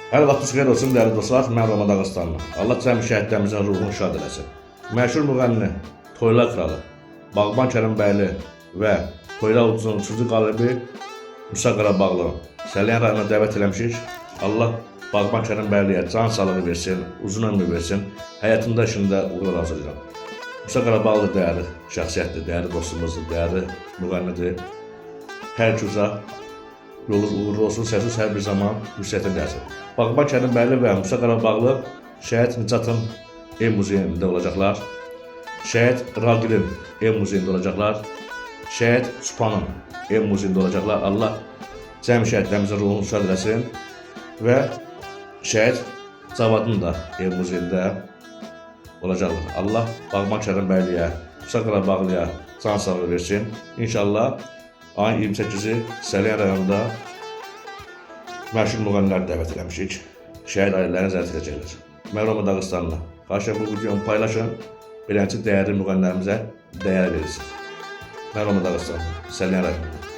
Hər vaxtınız xeyir olsun, dəyərli dostlar. Mən Roman Dağıstanlı. Allah cəmi şəhidlərimizin ruhunu şad eləsin. Məşhur müğənni, Toylar kralı, Bağban Kərimbəyli və Toylar ulduzunun 3-cü qalibi Musa Qarabağlı Səlyan rayonuna dəvət eləmişik. Allah Bağban Kərimbəyliyə can sağlığı versin, uzun ömür versin, həyatında işində uğurlar arzulayıram. Musa Qarabağlı dəyərli şəxsiyyətdir, dəyərli dostumuzdur, dəyərli müğənnidir. Hər küza yolunuz uğurlu olsun, səsiz hər bir zaman yüksəkdə gəlsin. Bağban Kərimbəyli və Musa Qarabağlı Şəhid Nicatın ev muzeyində olacaqlar. Şəhid Raqilin ev muzeyində olacaqlar. Şəhid Supanın ev muzeyində olacaqlar. Allah cəmi şəhidlərimizin ruhunu şad eləsin və Şəhid Cavadın da ev muzeyində olacaqlar. Allah Bağban Kərimbəyliyə, Musa Qarabağlıya can sağlığı versin. İnşallah ayın 28-i Səlyan rayonunda məşhur müğənniləri dəvət eləmişik. Şəhid ailələrini ziyarət edəcəklər. Mən Roman Dağıstanlı. Xahiş bu videomu paylaşın. Beləncə dəyərli müğənnilərimizə dəyər verirsin. Mən Roman Dağıstanlı. Səlyan rayonunda.